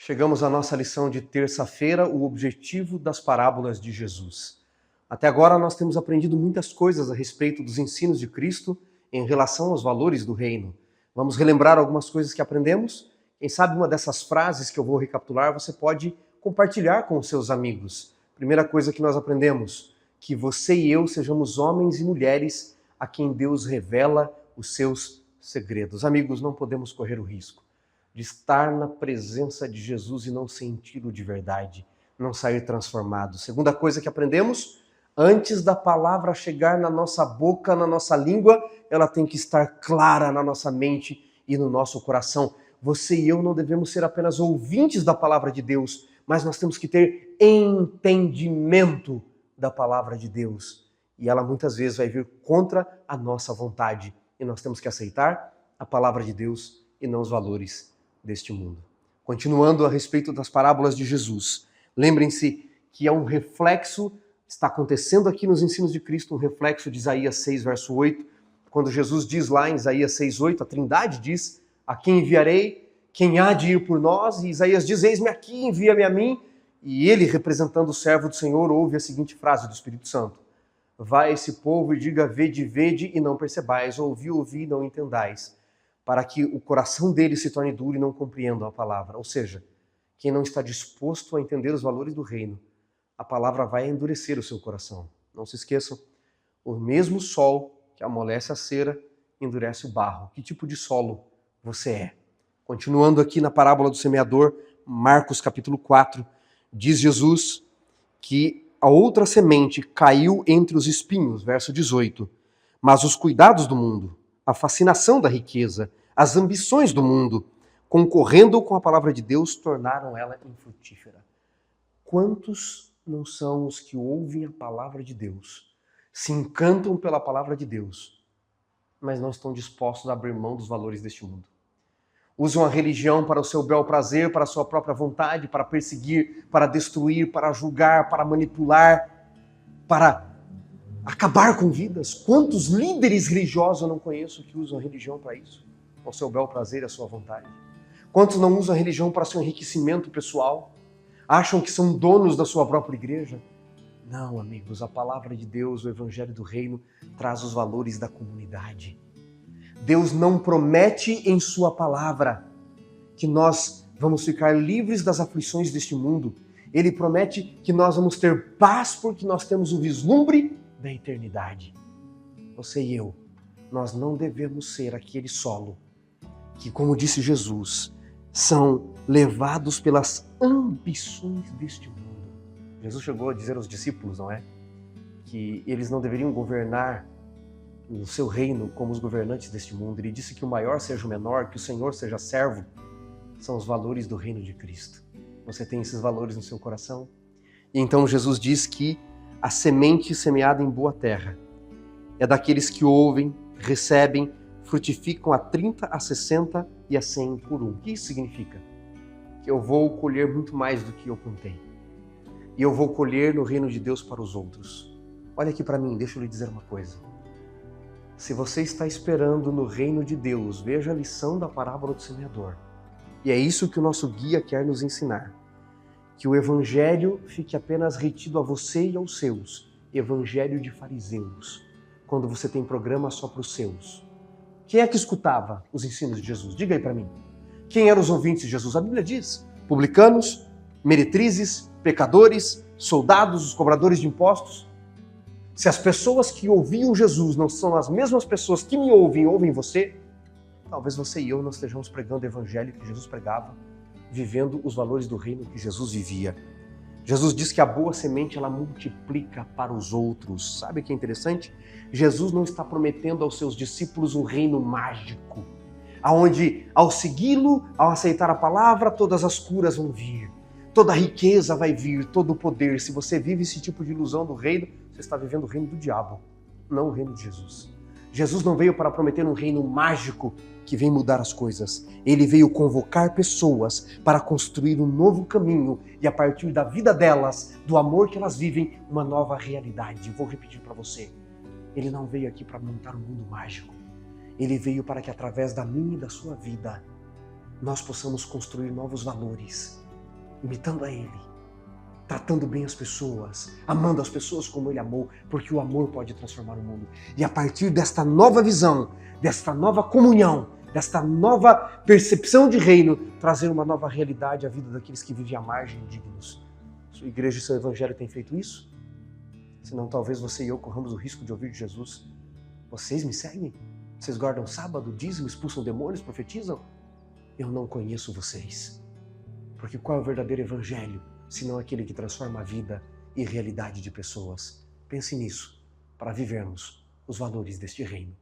Chegamos à nossa lição de terça-feira, o objetivo das parábolas de Jesus. Até agora nós temos aprendido muitas coisas a respeito dos ensinos de Cristo em relação aos valores do reino. Vamos relembrar algumas coisas que aprendemos? Quem sabe uma dessas frases que eu vou recapitular você pode compartilhar com os seus amigos. Primeira coisa que nós aprendemos, que você e eu sejamos homens e mulheres a quem Deus revela os seus segredos. Amigos, não podemos correr o risco de estar na presença de Jesus e não senti-lo de verdade, não sair transformado. Segunda coisa que aprendemos, antes da palavra chegar na nossa boca, na nossa língua, ela tem que estar clara na nossa mente e no nosso coração. Você e eu não devemos ser apenas ouvintes da palavra de Deus, mas nós temos que ter entendimento da palavra de Deus. E ela muitas vezes vai vir contra a nossa vontade. E nós temos que aceitar a palavra de Deus e não os valores deste mundo. Continuando a respeito das parábolas de Jesus, lembrem-se que é um reflexo, está acontecendo aqui nos ensinos de Cristo, um reflexo de Isaías 6, verso 8, quando Jesus diz lá em Isaías 6, 8, a Trindade diz, a quem enviarei, quem há de ir por nós? E Isaías diz, eis-me aqui, envia-me a mim. E ele, representando o servo do Senhor, ouve a seguinte frase do Espírito Santo, vai esse povo e diga, vede, vede e não percebais, ouvi, ouvi e não entendais, para que o coração deles se torne duro e não compreendam a palavra. Ou seja, quem não está disposto a entender os valores do reino, a palavra vai endurecer o seu coração. Não se esqueçam, o mesmo sol que amolece a cera endurece o barro. Que tipo de solo você é? Continuando aqui na parábola do semeador, Marcos capítulo 4, diz Jesus que a outra semente caiu entre os espinhos, verso 18. Mas os cuidados do mundo, a fascinação da riqueza, as ambições do mundo, concorrendo com a palavra de Deus, tornaram ela infrutífera. Quantos não são os que ouvem a palavra de Deus, se encantam pela palavra de Deus, mas não estão dispostos a abrir mão dos valores deste mundo? Usam a religião para o seu bel prazer, para a sua própria vontade, para perseguir, para destruir, para julgar, para manipular, para acabar com vidas. Quantos líderes religiosos eu não conheço que usam a religião para isso? Ao seu bel prazer e à sua vontade. Quantos não usam a religião para seu enriquecimento pessoal? Acham que são donos da sua própria igreja? Não, amigos, a palavra de Deus, o evangelho do reino, traz os valores da comunidade. Deus não promete em sua palavra que nós vamos ficar livres das aflições deste mundo. Ele promete que nós vamos ter paz porque nós temos o vislumbre da eternidade. Você e eu, nós não devemos ser aquele solo que, como disse Jesus, são levados pelas ambições deste mundo. Jesus chegou a dizer aos discípulos, não é? Que eles não deveriam governar o seu reino como os governantes deste mundo. Ele disse que o maior seja o menor, que o Senhor seja servo. São os valores do reino de Cristo. Você tem esses valores no seu coração? E então Jesus diz que a semente semeada em boa terra é daqueles que ouvem, recebem, frutificam a 30, a 60 e a 100 por um. O que isso significa? Que eu vou colher muito mais do que eu plantei. E eu vou colher no reino de Deus para os outros. Olha aqui para mim, deixa eu lhe dizer uma coisa. Se você está esperando no reino de Deus, veja a lição da parábola do semeador. E é isso que o nosso guia quer nos ensinar. Que o evangelho fique apenas retido a você e aos seus. Evangelho de fariseus. Quando você tem programa só para os seus. Quem é que escutava os ensinos de Jesus? Diga aí para mim. Quem eram os ouvintes de Jesus? A Bíblia diz. Publicanos, meretrizes, pecadores, soldados, os cobradores de impostos. Se as pessoas que ouviam Jesus não são as mesmas pessoas que me ouvem e ouvem você, talvez você e eu não estejamos pregando o evangelho que Jesus pregava, vivendo os valores do reino que Jesus vivia. Jesus diz que a boa semente ela multiplica para os outros. Sabe o que é interessante? Jesus não está prometendo aos seus discípulos um reino mágico, onde ao segui-lo, ao aceitar a palavra, todas as curas vão vir, toda a riqueza vai vir, todo o poder. Se você vive esse tipo de ilusão do reino, você está vivendo o reino do diabo, não o reino de Jesus. Jesus não veio para prometer um reino mágico que vem mudar as coisas. Ele veio convocar pessoas para construir um novo caminho e a partir da vida delas, do amor que elas vivem, uma nova realidade. Vou repetir para você. Ele não veio aqui para montar um mundo mágico. Ele veio para que através da minha e da sua vida nós possamos construir novos valores imitando a Ele, tratando bem as pessoas, amando as pessoas como Ele amou, porque o amor pode transformar o mundo. E a partir desta nova visão, desta nova comunhão, desta nova percepção de reino, trazer uma nova realidade à vida daqueles que vivem à margem dignos. Sua igreja e seu evangelho têm feito isso? Senão talvez você e eu corramos o risco de ouvir de Jesus: vocês me seguem? Vocês guardam sábado, dízimo, expulsam demônios, profetizam? Eu não conheço vocês. Porque qual é o verdadeiro evangelho, senão aquele que transforma a vida e realidade de pessoas? Pense nisso, para vivermos os valores deste reino.